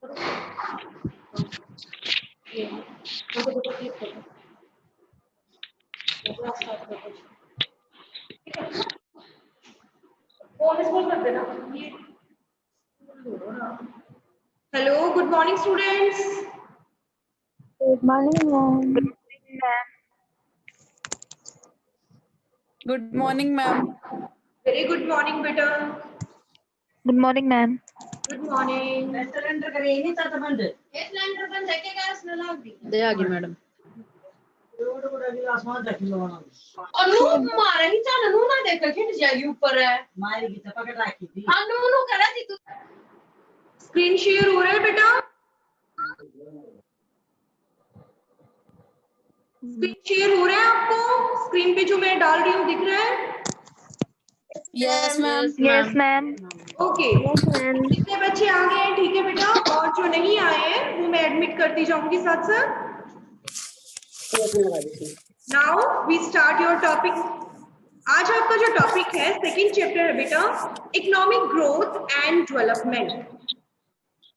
Hello, good morning students. Good morning ma'am. Good morning ma'am. Very good morning बेटा। Good morning ma'am. Good morning. Cylinder करे नहीं था बंद। ये cylinder बंद है क्या? गैस न लाग दी दे आगे मैडम। रोड पर अभी आसमान देख लो ना। अनु मारे ही चल, अनु ना देख के खिंच जाएगी ऊपर है। मारी की पकड़ रखी थी। अनु करा थी तू। स्क्रीन शेयर हो रहा है बेटा? स्क्रीन शेयर हो रहा है आपको? स्क्रीन पे जो मैं डाल रही हूँ दिख रहा है? Yes ma'am. Yes ma'am. Okay. Yes ma'am. कितने बच्चे आ गए हैं? ठीक है बेटा, और जो नहीं आए हैं वो मैं एडमिट करती जाऊंगी साथ साथ। Now we start your topic. आज आपका जो टॉपिक है सेकंड चैप्टर है बेटा, इकोनॉमिक ग्रोथ एंड डेवलपमेंट,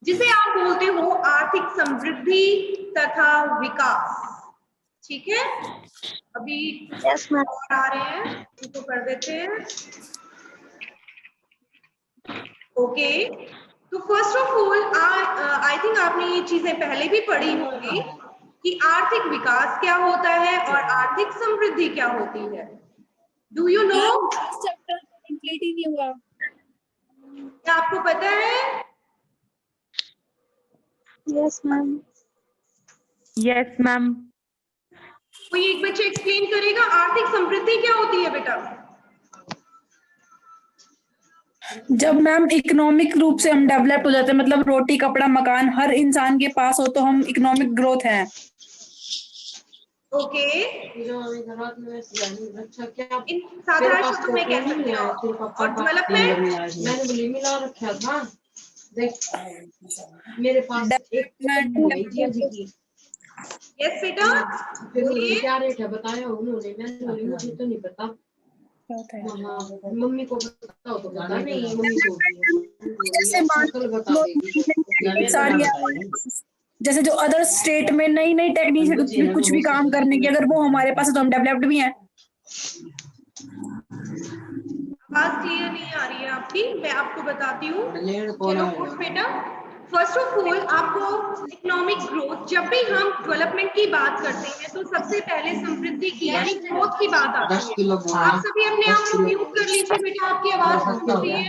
जिसे आप बोलते हो आर्थिक समृद्धि तथा विकास। ठीक है, अभी यस मैम। और आ रहे हैं, इसको कर देते हैं। ओके, तो first of all I think आपने ये चीजें पहले भी पढ़ी होंगी कि आर्थिक विकास क्या होता है और आर्थिक समृद्धि क्या होती है। Do you know? Chapter complete ही नहीं हुआ। क्या आपको पता है? Yes ma'am. Yes ma'am. कोई एक बच्चे एक्सप्लेन करेगा आर्थिक समृद्धि क्या होती है बेटा? जब मैम इकोनॉमिक रूप से हम डेवलप हो जाते हैं, मतलब रोटी कपड़ा मकान हर इंसान के पास हो, तो हम इकोनॉमिक ग्रोथ है। ओके, अच्छा क्या इन साधारण शब्दों में कह सकते हो। और डेवलपमेंट मैंने बोली मिला रखा था। देख मेरे पास एक जी की। यस बेटा, फिर बोलिए। क्या रेट है बताया उन्होंने। मैंने बोली मुझे तो नहीं पता। मम्मी को पता हो तो पता नहीं। मम्मी को बता देगी सारी जैसे जो अदर स्टेट में नई नई टेक्निक कुछ भी काम करने की, अगर वो हमारे पास है तो हम डेवलप्ड भी हैं। आवाज क्लियर नहीं आ रही है आपकी, मैं आपको बताती हूँ। चलो गुड बेटा। फर्स्ट ऑफ ऑल आपको इकोनॉमिक ग्रोथ, जब भी हम डेवलपमेंट की बात करते हैं तो सबसे पहले समृद्धि की यानी ग्रोथ की बात आती है। आप सभी अपने आप को म्यूट कर लीजिए बेटा, आपकी आवाज सुनती है।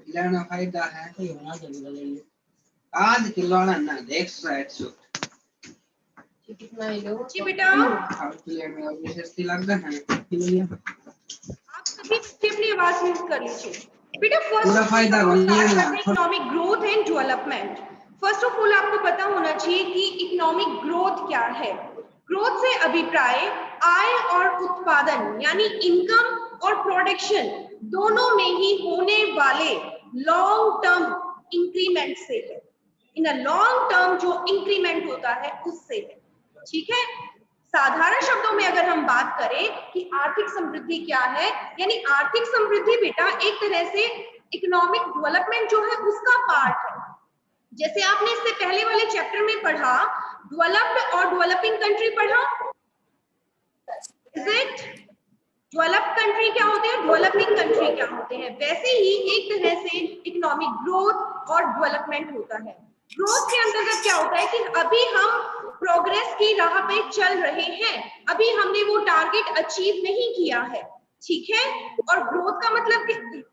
लेना फायदा है आज किलो ना देख जी बेटा, आप सभी अपनी आवाज म्यूट कर लीजिए बेटा। First economic growth and development. First of all आपको पता होना चाहिए कि इकोनॉमिक ग्रोथ क्या है। ग्रोथ से अभिप्राय आय और उत्पादन यानी इनकम और प्रोडक्शन दोनों में ही होने वाले लॉन्ग टर्म इंक्रीमेंट से है। इन अ लॉन्ग टर्म जो इंक्रीमेंट होता है उससे है। ठीक है, साधारण शब्दों में अगर हम बात करें कि आर्थिक समृद्धि क्या है, यानी आर्थिक समृद्धि बेटा एक तरह से इकोनॉमिक डेवलपमेंट जो है उसका पार्ट है। जैसे आपने इससे पहले वाले चैप्टर में पढ़ा, डेवलप्ड और डेवलपिंग कंट्री पढ़ा। Is it? डेवलप्ड कंट्री क्या होते हैं, डेवलपिंग कंट्री क्या होते हैं। वैसे ही एक तरह से इकोनॉमिक ग्रोथ और डेवलपमेंट होता है। ग्रोथ के अंतर्गत क्या होता है कि अभी हम प्रोग्रेस की राह पे चल रहे हैं, अभी हमने वो टारगेट अचीव नहीं किया है। ठीक है, और ग्रोथ का मतलब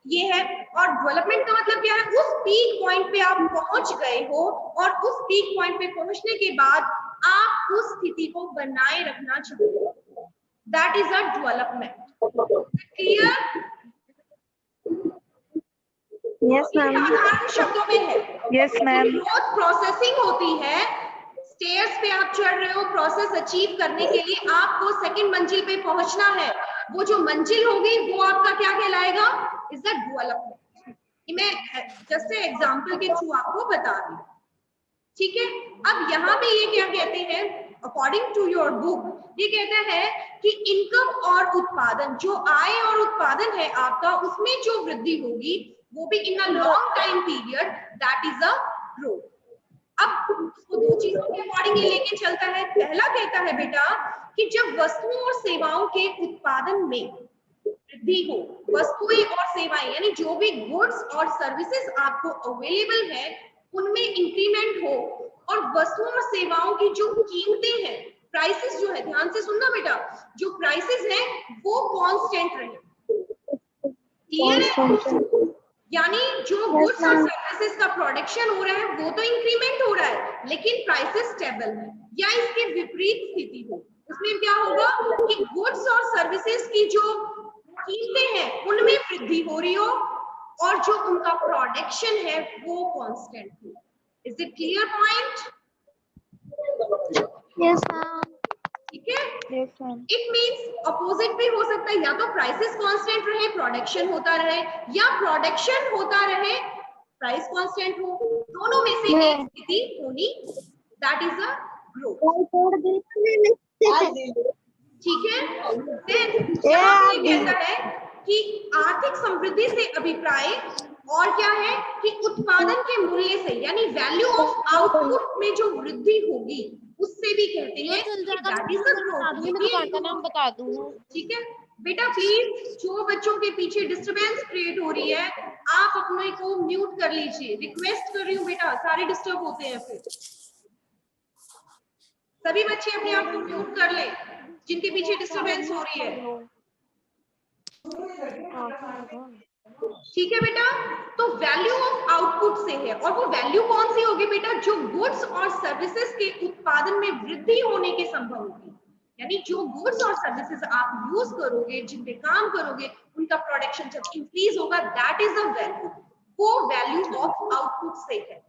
ये है और डेवलपमेंट का मतलब क्या है, उस पीक पॉइंट पे आप पहुंच गए हो और उस पीक पॉइंट पे पहुंचने के बाद आप उस स्थिति को बनाए रखना चाहते हो। That is a development. Clear? Yes ma'am. साधारण शब्दों में है। Yes ma'am. ग्रोथ प्रोसेसिंग होती है। स्टेयर्स पे आप चढ़ रहे हो, प्रोसेस अचीव करने के लिए आपको सेकंड मंजिल पे पहुंचना है। वो जो मंजिल होगी वो आपका क्या कहलाएगा? Is the development. मैं जस्ट एग्जांपल के थ्रू आपको बता रही हूँ। ठीक है, अब यहाँ पे ये क्या कहते हैं, अकॉर्डिंग टू योर बुक ये कहता है कि इनकम और उत्पादन, जो आय और उत्पादन है आपका, उसमें जो वृद्धि होगी वो भी in a long time period, that is a growth. अब उसको दो चीजों के अकॉर्डिंग लेके चलता है। पहला कहता है बेटा कि जब वस्तुओं और सेवाओं के उत्पादन में वृद्धि हो, वस्तुएं और सेवाएं यानी जो भी गुड्स और सर्विसेज आपको अवेलेबल है उनमें इंक्रीमेंट हो, और वस्तुओं और सेवाओं की जो कीमतें हैं, प्राइसेस जो है, ध्यान से सुनना बेटा, जो प्राइसेस हैं वो कांस्टेंट रहे। क्लियर है? यानी जो गुड्स और सर्विसेज का प्रोडक्शन हो रहा है वो तो इंक्रीमेंट हो रहा है, लेकिन प्राइसेस स्टेबल है। या इसके विपरीत स्थिति हो, उसमें क्या होगा कि गुड्स और सर्विसेज की जो कीमतें हैं उनमें वृद्धि हो रही हो और जो उनका प्रोडक्शन है वो कांस्टेंट हो। Is it clear point? Yes, ma'am. ठीक है? Yes, ma'am. It means opposite भी हो सकता है, या तो प्राइसेस कांस्टेंट रहे, प्रोडक्शन होता रहे, या प्रोडक्शन होता रहे, प्राइस कांस्टेंट हो। दोनों में से एक स्थिति होनी, दैट इज अ ग्रोथ। ठीक है? देन यहाँ पे ये कहता है कि आर्थिक समृद्धि से अभिप्राय और क्या है कि उत्पादन के मूल्य से, यानी वैल्यू ऑफ आउटपुट में जो वृद्धि होगी उससे भी कहते हैं कि दैट इज अ ग्रोथ। नाम बता दूं। ठीक है बेटा, प्लीज जो बच्चों के पीछे डिस्टरबेंस क्रिएट हो रही है आप अपने को म्यूट कर लीजिए, रिक्वेस्ट कर रही हूँ बेटा, सारे डिस्टर्ब होते हैं फिर। सभी बच्चे अपने आप को म्यूट कर ले जिनके पीछे डिस्टरबेंस हो रही है। ठीक है बेटा, तो वैल्यू ऑफ आउटपुट से है, और वो वैल्यू कौन सी होगी बेटा, जो गुड्स और सर्विसेज के उत्पादन में वृद्धि होने के संभव होगी। यानी जो गुड्स और सर्विसेज आप यूज करोगे, जिन पे काम करोगे, उनका प्रोडक्शन जब इंक्रीज होगा, दैट इज अ वैल्यू। वो वैल्यू ऑफ आउटपुट से है।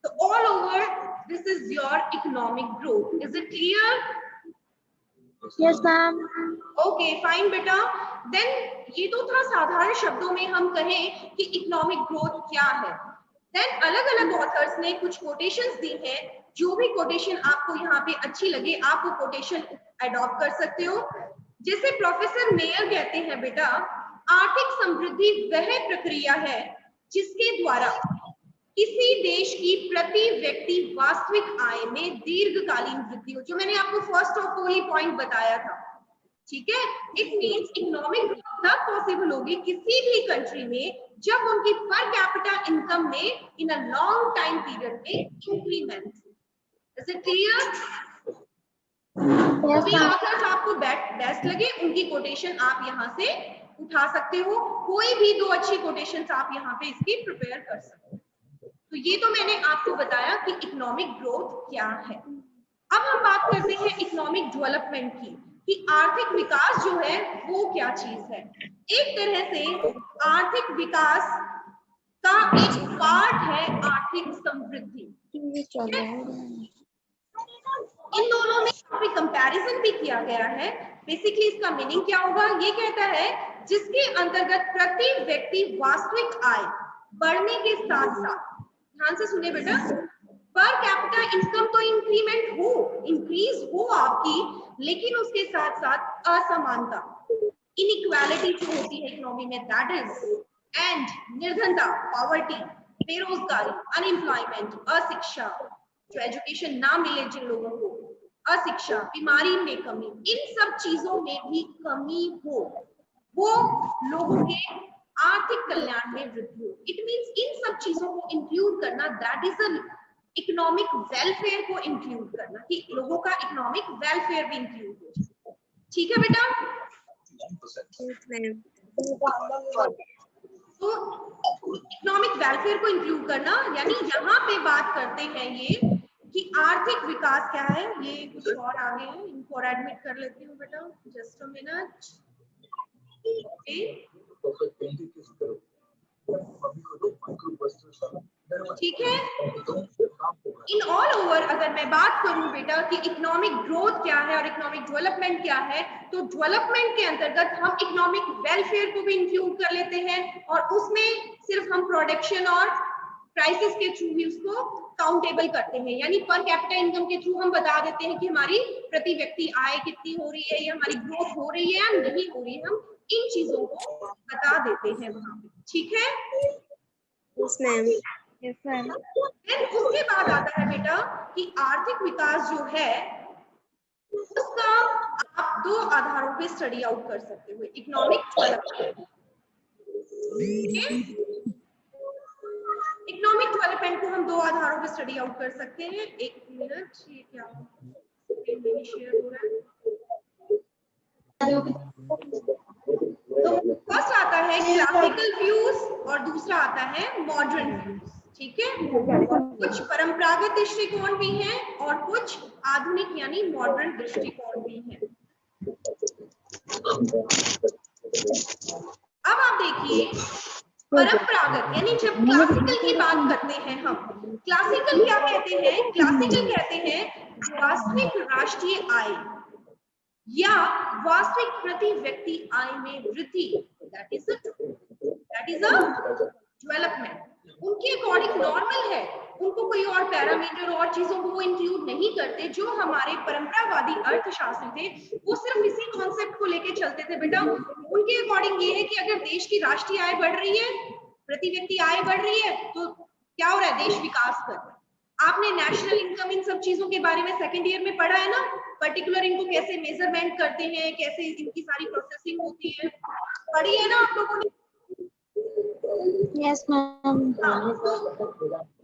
तो all over this is your economic growth. Is it clear? Yes, ma'am. Okay fine बेटा। देन ये तो था साधारण शब्दों में हम कहें कि इकोनॉमिक ग्रोथ क्या है। देन अलग अलग ऑथर्स ने कुछ कोटेशंस दी हैं, जो भी कोटेशन आपको यहाँ पे अच्छी लगे आप वो कोटेशन अडॉप्ट कर सकते हो। जैसे प्रोफेसर मेयर कहते हैं बेटा, आर्थिक समृद्धि वह प्रक्रिया है जिसके द्वारा किसी देश की प्रति व्यक्ति वास्तविक आय में दीर्घकालीन वृद्धि हो, जो मैंने आपको first of all he point बताया था। ठीक है? इट मींस इकोनॉमिक ग्रोथ तब पॉसिबल होगी किसी भी कंट्री में जब उनकी पर कैपिटा इनकम में इन अ लॉन्ग टाइम पीरियड में increment. Is it clear? Yes, सभी ma'am. ऑथर्स आपको बेस्ट लगे उनकी कोटेशन आप यहाँ से उठा सकते हो। कोई भी दो अच्छी कोटेशंस आप यहाँ पे इसकी प्रिपेयर कर सकते हो। तो ये तो मैंने आपको बताया कि इकोनॉमिक ग्रोथ क्या है। अब हम बात करते हैं इकोनॉमिक डेवलपमेंट की, कि आर्थिक विकास जो है वो क्या चीज है। एक तरह से आर्थिक विकास का एक पार्ट है आर्थिक समृद्धि। इन दोनों में काफी कंपैरिजन भी किया गया है। बेसिकली इसका मीनिंग क्या होगा, ये कहता है जिसके अंतर्गत प्रति व्यक्ति वास्तविक आय बढ़ने के साथ साथ, ध्यान से सुने बेटा, पर कैपिटा इनकम तो इंक्रीज हो आपकी, लेकिन उसके साथ साथ असमानता, इनइक्वालिटी जो होती है इकोनॉमी में, दैट इज, एंड निर्धनता, पॉवर्टी, बेरोजगारी, अनएम्प्लॉयमेंट, अशिक्षा, जो एजुकेशन ना मिले जिन लोगों को, अशिक्षा, बीमारी में कमी, इन सब चीजों में भी कमी हो, वो लोगों के आर्थिक कल्याण में वृद्धि हो। इट मींस इन सब चीजों को इंक्लूड करना, that is a economic welfare को इंक्लूड करना, कि लोगों का इकोनॉमिक वेलफेयर भी इंक्लूड हो जाए। ठीक है बेटा? तो इकोनॉमिक वेलफेयर को इंक्लूड करना, यानी यहाँ पे बात करते हैं ये कि आर्थिक विकास क्या है। ये कुछ और आगे है, इनको एडमिट कर लेती हूँ बेटा, जस्ट अ मिनट। ठीक है? इन ऑल ओवर अगर मैं बात करूं बेटा कि इकोनॉमिक ग्रोथ क्या है और इकोनॉमिक डेवलपमेंट क्या है, तो डेवलपमेंट के अंतर्गत हम इकोनॉमिक वेलफेयर को भी इंक्लूड कर लेते हैं, और उसमें सिर्फ हम प्रोडक्शन और प्राइसेस के थ्रू भी उसको काउंटेबल करते हैं। यानी पर कैपिटा इनकम के थ्रू हम बता देते हैं कि हमारी प्रति व्यक्ति आय कितनी हो रही है, या हमारी ग्रोथ हो रही है या नहीं हो रही है, हम इन चीजों को बता देते हैं वहां पे। ठीक है? Yes, ma'am. Yes, ma'am. Then उसके बाद आता है बेटा कि आर्थिक विकास जो है उसका आप दो आधारों पे स्टडी आउट कर सकते हो, इकोनॉमिक डेवलपमेंट। इकोनॉमिक डेवलपमेंट को हम दो आधारों पे स्टडी आउट कर सकते हैं। एक मिनट, ये क्या नहीं शेयर हो रहा है। तो फर्स्ट आता है क्लासिकल व्यूज और दूसरा आता है मॉडर्न व्यूज, ठीक है। कुछ परंपरागत दृष्टिकोण भी हैं और कुछ आधुनिक यानी मॉडर्न दृष्टिकोण भी हैं। अब आप देखिए परंपरागत यानी जब क्लासिकल की बात करते हैं हम, क्लासिकल क्या कहते हैं? क्लासिकल कहते हैं वास्तविक राष्ट्रीय आय या वास्तविक प्रति व्यक्ति आय में वृद्धि, दैट इज अ डेवलपमेंट। उनके अकॉर्डिंग नॉर्मल है, उनको कोई और पैरामीटर और चीजों को वो इंक्लूड नहीं करते। जो हमारे परंपरावादी अर्थशास्त्री थे वो सिर्फ इसी कॉन्सेप्ट को लेके चलते थे बेटा। उनके अकॉर्डिंग ये है कि अगर देश की राष्ट्रीय आय बढ़ रही है, प्रति व्यक्ति आय बढ़ रही है, तो क्या हो रहा है? देश विकास कर रहा है। आपने नेशनल इनकम इन सब चीजों के बारे में सेकेंड ईयर में पढ़ा है ना, पर्टिकुलर इनको कैसे मेजरमेंट करते हैं, कैसे इनकी सारी प्रोसेसिंग होती है, पढ़ी है ना आप लोगों ने? Yes, ma'am. तो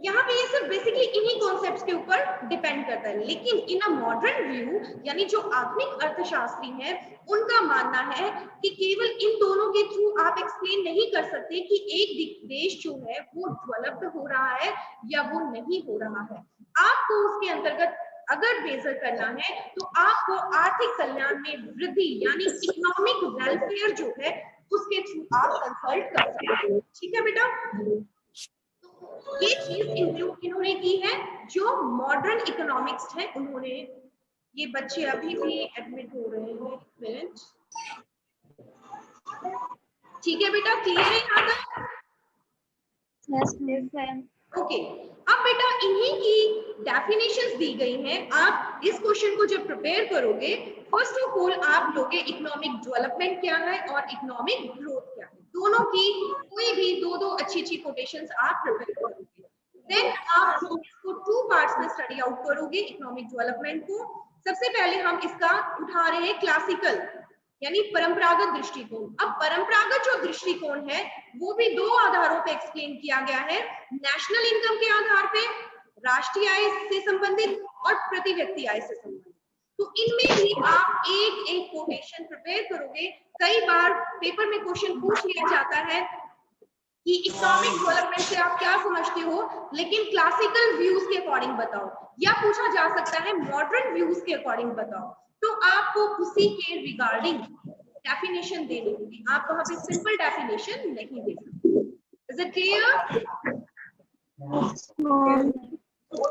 यहाँ पे ये सिर्फ बेसिकली इन्हीं कॉन्सेप्ट्स के ऊपर डिपेंड करता है। लेकिन इन अ मॉडर्न व्यू यानी जो आधुनिक अर्थशास्त्री हैं उनका मानना है कि केवल इन दोनों के थ्रू आप एक्सप्लेन नहीं कर सकते कि एक देश जो है वो डेवलप्ड हो रहा है या वो नहीं हो रहा है। आपको उसके अंतर्गत अगर मेजर करना है तो आपको आर्थिक कल्याण में वृद्धि यानी इकोनॉमिक वेलफेयर जो है उसके थ्रू आप कंसल्ट कर सकते हैं, ठीक है बेटा। ये चीज इंक्लूड इन्होंने की है जो मॉडर्न इकोनॉमिक्स है उन्होंने। ये बच्चे अभी भी एडमिट हो रहे हैं, एक मिनट, ठीक है बेटा, क्लियर है यहाँ तक? Yes, ma'am. ओके अब बेटा इन्हीं की डेफिनेशंस दी गई हैं। आप इस क्वेश्चन को जब प्रिपेयर करोगे, फर्स्ट ऑफ ऑल आप लोगे इकोनॉमिक डेवलपमेंट क्या है और इकोनॉमिक ग्रोथ क्या है, दोनों की कोई भी दो अच्छी कोटेशंस आप प्रिपेयर करोगे। देन आप इसको टू पार्ट्स में स्टडी आउट करोगे इकोनॉमिक डेवलपमेंट को। सबसे पहले हम इसका उठा रहे हैं क्लासिकल यानी परंपरागत दृष्टिकोण। अब परंपरागत जो दृष्टिकोण है वो भी दो आधारों पे एक्सप्लेन किया गया है, नेशनल इनकम के आधार पे, राष्ट्रीय आय से संबंधित और प्रति व्यक्ति आय से संबंधित। तो इनमें भी आप एक कोटेशन प्रिपेयर करोगे। कई बार पेपर में क्वेश्चन पूछ लिया जाता है कि इकोनॉमिक डेवलपमेंट से आप क्या समझते हो, लेकिन क्लासिकल व्यूज के अकॉर्डिंग बताओ, या पूछा जा सकता है मॉडर्न व्यूज के अकॉर्डिंग बताओ। तो आपको उसी के रिगार्डिंग डेफिनेशन देनी होगी, आप वहां पे सिंपल डेफिनेशन नहीं दे सकते। Is it clear?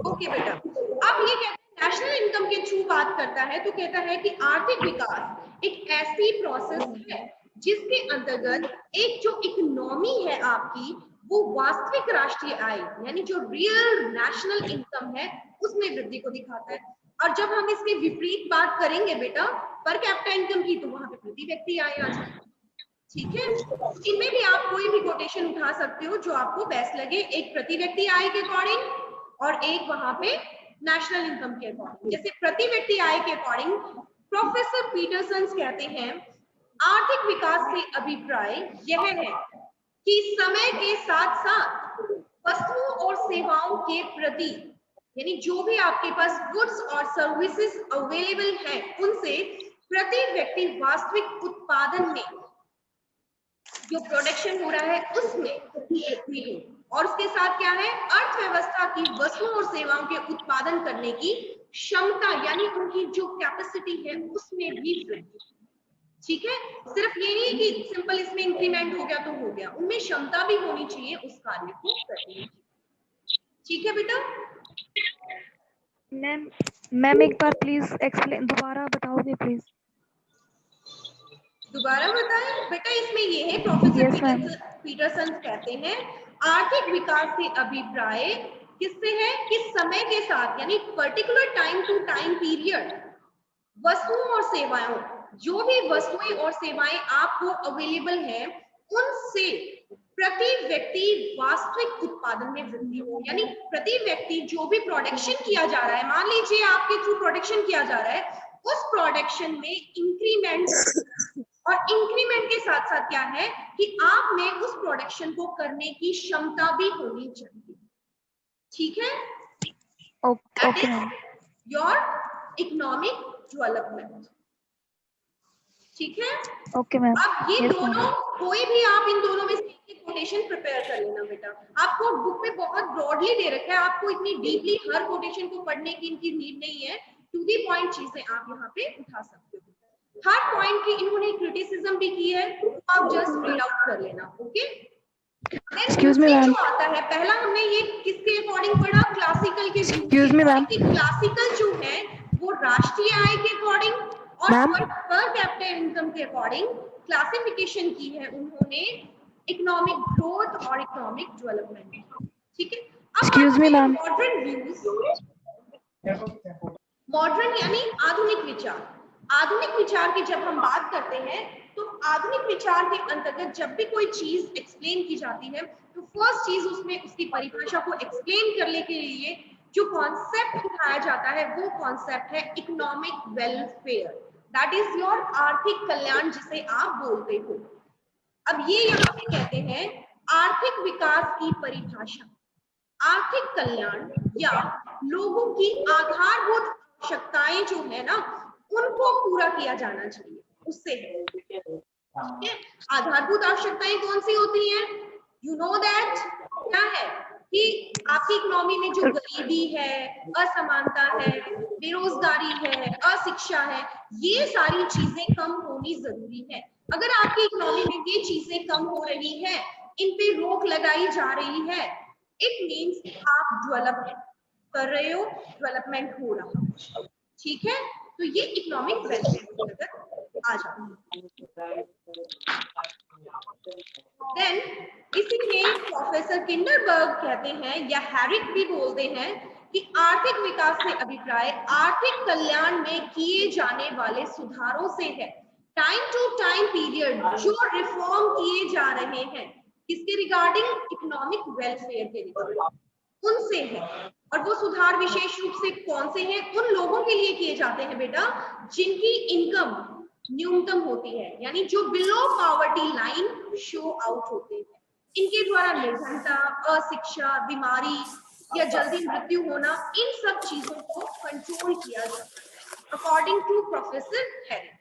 ओके बेटा, अब ये कहते हैं नेशनल इनकम के थ्रू बात करता है तो कहता है कि आर्थिक विकास एक ऐसी प्रोसेस है जिसके अंतर्गत एक जो इकोनॉमी है आपकी वो वास्तविक राष्ट्रीय आय यानी जो रियल नेशनल इनकम है उसमें वृद्धि को दिखाता है। और जब हम इसके विपरीत बात करेंगे बेटा पर कैपिटा इनकम की, तो वहां पे प्रति व्यक्ति आय आ जाए, ठीक है। इनमें भी आप कोई भी कोटेशन उठा सकते हो जो आपको बेस्ट लगे, एक प्रति व्यक्ति आय के अकॉर्डिंग और एक वहां पे नेशनल इनकम के अकॉर्डिंग। जैसे प्रति व्यक्ति आय के अकॉर्डिंग प्रोफेसर पीटरसन कहते हैं आर्थिक विकास से अभिप्राय यह है कि समय के साथ साथ वस्तुओं और सेवाओं के प्रति यानी जो भी आपके पास गुड्स और सर्विसेज अवेलेबल हैं उनसे प्रति व्यक्ति वास्तविक उत्पादन में जो प्रोडक्शन हो रहा है उसमें वृद्धि हो, और उसके साथ क्या है अर्थव्यवस्था की वस्तुओं और सेवाओं के उत्पादन करने की क्षमता यानी उनकी जो कैपेसिटी है उसमें भी वृद्धि, ठीक है। सिर्फ ये नहीं कि सिंपल इसमें इंक्रीमेंट हो गया तो हो गया, उनमें क्षमता भी होनी चाहिए उस कार्य को करने की, ठीक है बेटा। मैम एक बार प्लीज एक्सप्लेन दोबारा बताओगे प्लीज? दोबारा बताएं बेटा, इसमें ये है प्रोफेसर पीटरसन कहते हैं आर्थिक विकास से अभिप्राय किससे है कि समय के साथ यानी particular time to time period वस्तुओं और सेवाओं जो भी वस्तुएं और सेवाएं आपको अवेलेबल हैं उनसे प्रति व्यक्ति वास्तविक उत्पादन में वृद्धि हो, यानी प्रति व्यक्ति जो भी प्रोडक्शन किया जा रहा है, मान लीजिए आपके थ्रू प्रोडक्शन किया जा रहा है, उस प्रोडक्शन में इंक्रीमेंट, और इंक्रीमेंट के साथ साथ क्या है कि आप में उस प्रोडक्शन को करने की क्षमता भी होनी चाहिए। ठीक है, okay ma'am. Your economic development. ठीक है, ओके मैम। अब ये Yes, दोनों, कोई भी आप इन दोनों में से कोटेशन प्रिपेयर कर लेना बेटा। आपको बुक में बहुत ब्रॉडली दे रखा है, आपको इतनी डीपली हर कोटेशन को पढ़ने की इनकी नीड नहीं है। टू दी पॉइंट चीजें आप यहाँ पे उठा सकते हो। हर पॉइंट की इन्होंने क्रिटिसिज्म भी की है, तो आप जस्ट रीड आउट कर लेना। Okay, Excuse me, ma'am. जो आता है, पहला हमने ये किसके अकॉर्डिंग पढ़ा, क्लासिकल के। Excuse me, ma'am. क्लासिकल जो है वो राष्ट्रीय आय के अकॉर्डिंग और Ma'am. पर कैपिटा इनकम के अकॉर्डिंग क्लासिफिकेशन की है उन्होंने, इकोनॉमिक ग्रोथ और इकोनॉमिक डेवलपमेंट। ठीक है, Excuse me, ma'am. Modern views, modern यानी आधुनिक विचार। आधुनिक विचार की जब हम बात करते हैं तो आधुनिक विचार के अंतर्गत जब भी कोई चीज एक्सप्लेन की जाती है तो फर्स्ट चीज उसमें उसकी परिभाषा को एक्सप्लेन करने के लिए जो कॉन्सेप्ट उठाया जाता है वो कॉन्सेप्ट है economic welfare, that is your आर्थिक कल्याण जिसे आप बोलते हो। अब ये यहाँ पे कहते हैं आर्थिक विकास की परिभाषा, आर्थिक कल्याण या लोगों की आधारभूत आवश्यकताएं जो है ना उनको पूरा किया जाना चाहिए, उससे है। ठीक है, आधारभूत आवश्यकताएं कौन सी होती हैं? यू नो दैट, क्या है कि आपकी इकोनॉमी में जो गरीबी है, असमानता है, बेरोजगारी है, अशिक्षा है, ये सारी चीजें कम होनी जरूरी है। अगर आपकी इकोनॉमी में ये चीजें कम हो रही है, इन पे रोक लगाई जा रही है, इट मीन्स आप डेवलपमेंट कर रहे हो, डेवलपमेंट हो रहा है। ठीक है, तो ये इकोनॉमिक वेलफेयर के अंतर्गत आ जाता है। देन इसीलिए प्रोफेसर किंडरबर्ग कहते हैं या हैरिक भी बोलते हैं कि आर्थिक विकास से अभिप्राय आर्थिक कल्याण में किए जाने वाले सुधारों से है। टाइम टू टाइम पीरियड जो रिफॉर्म किए जा रहे हैं किसके रिगार्डिंग, इकोनॉमिक वेलफेयर के रिगार्डिंग, उनसे है। और वो सुधार विशेष रूप से कौन से हैं? उन लोगों के लिए किए जाते हैं बेटा जिनकी इनकम न्यूनतम होती है, यानी जो below poverty line show out होते हैं। इनके द्वारा निर्धनता, अशिक्षा, बीमारी या जल्दी मृत्यु होना, इन सब चीजों को कंट्रोल किया जाता है अकॉर्डिंग टू प्रोफेसर हैरिक।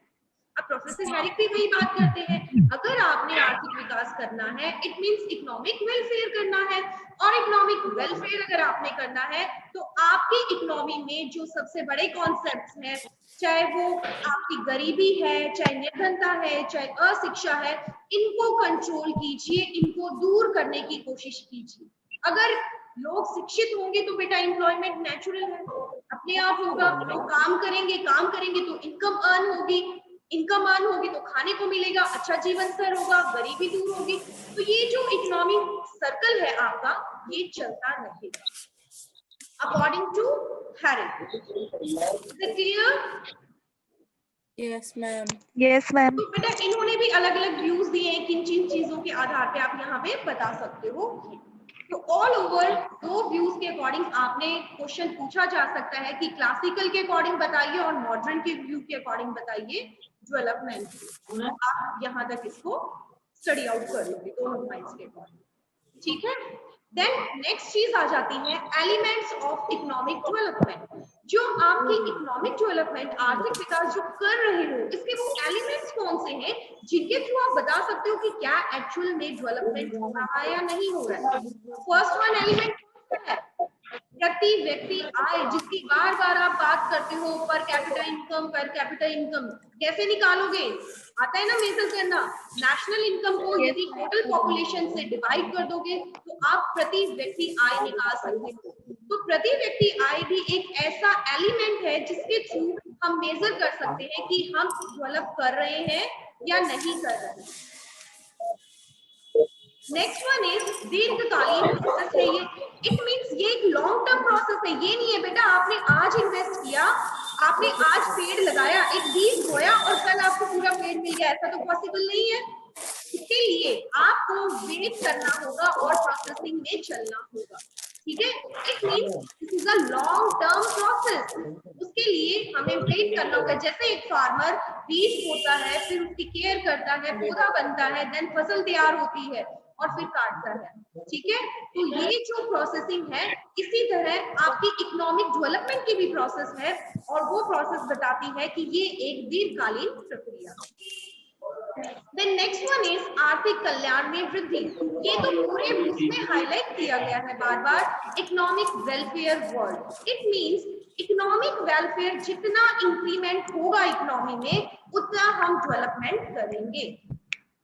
अब प्रोफेसर हैरिक भी वही बात करते हैं, अगर आपने आर्थिक विकास करना है इट मींस इकोनॉमिक वेलफेयर करना है, और इकोनॉमिक वेलफेयर अगर आपने करना है तो आपकी इकोनॉमी में जो सबसे बड़े कॉन्सेप्ट्स हैं, चाहे वो आपकी गरीबी है, चाहे निर्धनता है, चाहे अशिक्षा है, इनको कंट्रोल कीजिए, इनको दूर करने की कोशिश कीजिए। अगर लोग शिक्षित होंगे तो बेटा एम्प्लॉयमेंट नेचुरल है, अपने आप होगा। लोग काम करेंगे तो इनकम अर्न होगी, इनकम अर्न होगी तो खाने को मिलेगा, अच्छा जीवन स्तर होगा, गरीबी दूर होगी। तो ये जो इकोनॉमिक सर्कल है आपका, ये चलता रहेगा according to Harrick. Is it clear? Yes, ma'am. Yes, ma'am. तो बेटा इन्होंने भी अलग अलग व्यूज दिए हैं, किन किन चीजों के आधार पे आप यहाँ पे बता सकते हो। तो ऑल ओवर दो व्यूज के अकॉर्डिंग आपने क्वेश्चन पूछा जा सकता है कि क्लासिकल के अकॉर्डिंग बताइए और मॉडर्न के व्यू के अकॉर्डिंग बताइए डेवलपमेंट। आप यहाँ तक इसको स्टडी आउट कर लोगे दोनों पॉइंट्स के अकॉर्डिंग। ठीक है, देन नेक्स्ट चीज आ जाती है एलिमेंट्स ऑफ इकोनॉमिक डेवलपमेंट। जो आपकी इकोनॉमिक डेवलपमेंट, आर्थिक विकास जो कर रहे हो, इसके वो एलिमेंट्स कौन से हैं जिनके थ्रू आप बता सकते हो कि क्या एक्चुअल में डेवलपमेंट हो रहा है या नहीं हो रहा है। फर्स्ट वन एलिमेंट है प्रति व्यक्ति आय, जिसकी बार बार आप बात करते हो, per capita income. Per capita income कैसे निकालोगे? आता है ना मेजर करना। नेशनल इनकम को यदि टोटल पॉपुलेशन से डिवाइड कर दोगे तो आप प्रति व्यक्ति आय निकाल सकते हो। तो प्रति व्यक्ति आय भी एक ऐसा एलिमेंट है जिसके थ्रू हम मेजर कर सकते हैं कि हम डेवलप कर रहे हैं या नहीं कर रहे हैं। नेक्स्ट वन इज दीर्घकालीन प्रोसेस है ये। इट मींस ये एक लॉन्ग टर्म प्रोसेस है। ये नहीं है बेटा आपने आज इन्वेस्ट किया, आपने आज पेड़ लगाया, एक बीज बोया और कल आपको पूरा पेड़ मिल गया, ऐसा तो पॉसिबल नहीं है। इसके लिए आपको वेट करना होगा और प्रोसेसिंग में चलना होगा, ठीक है। It means this is a long term process. उसके लिए हमें वेट करना होगा। जैसे एक फार्मर बीज बोता है, फिर उसकी केयर करता है, पौधा बनता है, देन फसल तैयार होती है और फिर काटता है, ठीक है। तो ये जो प्रोसेसिंग है, इसी तरह आपकी इकोनॉमिक डेवलपमेंट की भी प्रोसेस है और वो प्रोसेस बताती है कि ये एक दीर्घकालीन प्रक्रिया। Then next one is आर्थिक कल्याण में वृद्धि। ये तो पूरे उसमें हाईलाइट किया गया है बार बार, economic welfare word. It means economic welfare, जितना इंक्रीमेंट होगा इकोनॉमी में उतना हम डेवलपमेंट करेंगे।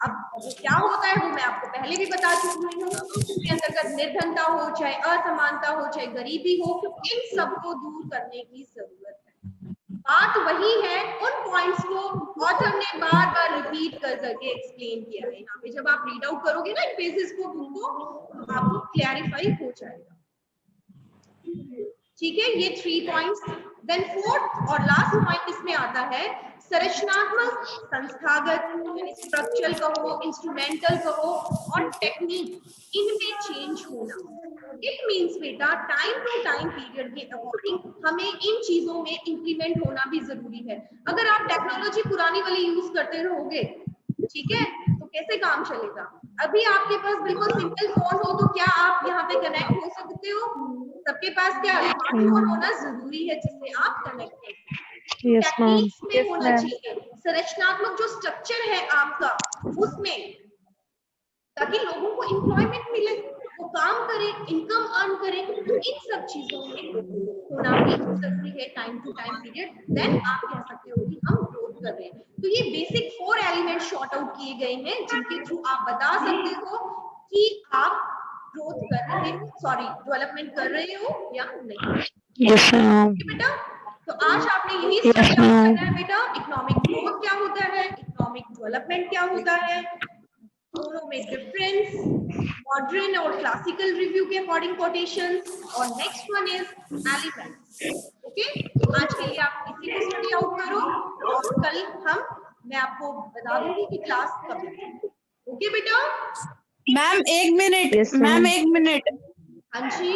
अब वो क्या होता है वो मैं आपको पहले भी बता चुकी हूँ। इसके अंतर्गत निर्धनता हो, चाहे असमानता हो, चाहे गरीबी हो, इन सबको दूर करने की जरूरत है। बात वही है, उन पॉइंट्स को ऑथर ने बार बार रिपीट कर करके एक्सप्लेन किया है। यहाँ पे जब आप रीड आउट करोगे ना पेजेस को, उनको तो आपको क्लैरिफाई हो जाएगा, ठीक है। ये 3 पॉइंट्स। देन फोर्थ और लास्ट पॉइंट इसमें आता है संरचनात्मक, संस्थागत यानी स्ट्रक्चरल कहो, इंस्ट्रूमेंटल कहो और टेक्निक, इनमें चेंज होना। इट मींस बेटा टाइम टू टाइम पीरियड के अकॉर्डिंग हमें इन चीजों में इंक्रीमेंट होना भी जरूरी है। अगर आप टेक्नोलॉजी पुरानी वाली यूज करते रहोगे, ठीक है, तो कैसे काम चलेगा। अभी आपके पास बिल्कुल सिंपल फोन हो तो क्या आप यहाँ पे कनेक्ट हो सकते हो? सबके पास क्या स्मार्टफोन होना जरूरी है जिससे आप कनेक्ट कर सकते हो। टेक्निक्स में होना चाहिए, संरचनात्मक जो स्ट्रक्चर है आपका उसमें, ताकि लोगों को एम्प्लॉयमेंट मिले, वो काम करें, इनकम अर्न करें। तो इन सब चीजों में होना भी जरूरी है time to time period. Then आप कह सकते हो कि हम ग्रोथ कर रहे हैं। तो ये बेसिक 4 एलिमेंट शॉर्ट आउट किए गए हैं जिनके थ्रू आप बता सकते हो कि आप ग्रोथ कर रहे हो, सॉरी डेवलपमेंट कर रहे हो या नहीं। Yes ma'am. बेटा तो आज आपने यही स्टडी करना है बेटा, इकोनॉमिक ग्रोथ क्या होता है, इकोनॉमिक डेवलपमेंट क्या होता है, दोनों में डिफरेंस, मॉडर्न और क्लासिकल रिव्यू के अकॉर्डिंग कोटेशंस, और next one is elements. Okay, तो आज के लिए आप इसी को स्टडी आउट करो और कल मैं आपको बता दूंगी कि क्लास कब है। ओके बेटा। मैम एक मिनट, Yes, ma'am. मैम एक मिनट, हाँ जी,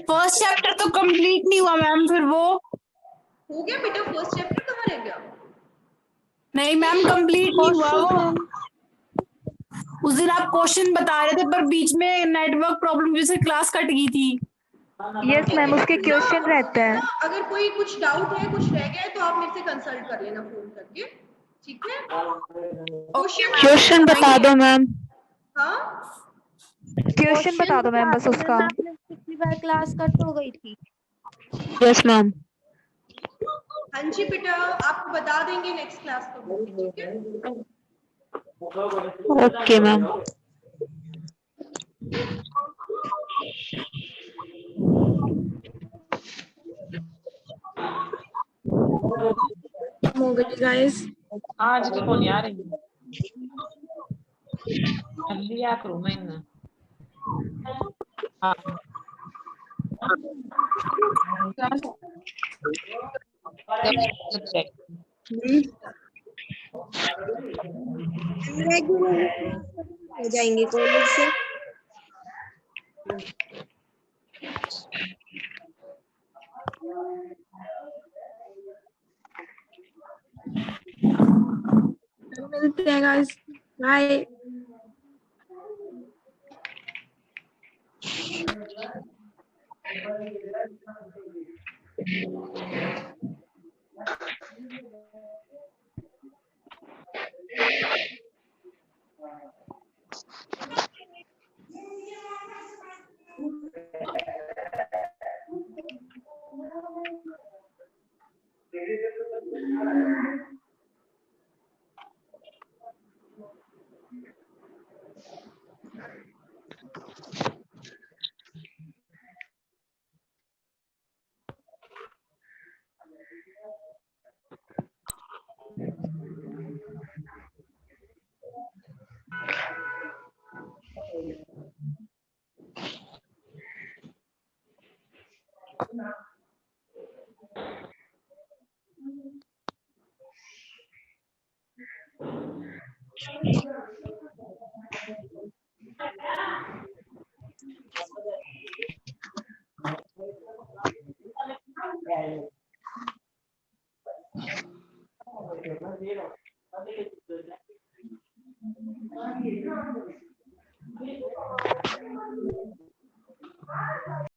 फर्स्ट चैप्टर तो कंप्लीट नहीं हुआ मैम, फिर वो हो गया बेटा, फर्स्ट चैप्टर कहाँ रह गया? नहीं मैम कंप्लीट नहीं हुआ वो। उस दिन आप क्वेश्चन बता रहे थे पर बीच में नेटवर्क प्रॉब्लम की वजह से क्लास कट गई थी। यस मैम, उसके क्वेश्चन रहते हैं। अगर कोई कुछ डाउट है, कुछ रह गया है तो आप मेरे से कंसल्ट कर लेना फोन करके, ठीक है। क्वेश्चन बता दो मैम, हाँ क्वेश्चन बता दो मैम बस उसका। पिछली बार क्लास कट हो गई थी। Yes ma'am. हाँ जी बेटा, आपको बता देंगे नेक्स्ट क्लास को, ठीक है। Okay ma'am. हो गई गाइस। आज की कौन यार लिया करो मैं हो जाएंगे कॉलेज से। मिलते हैं गाइस, बाय।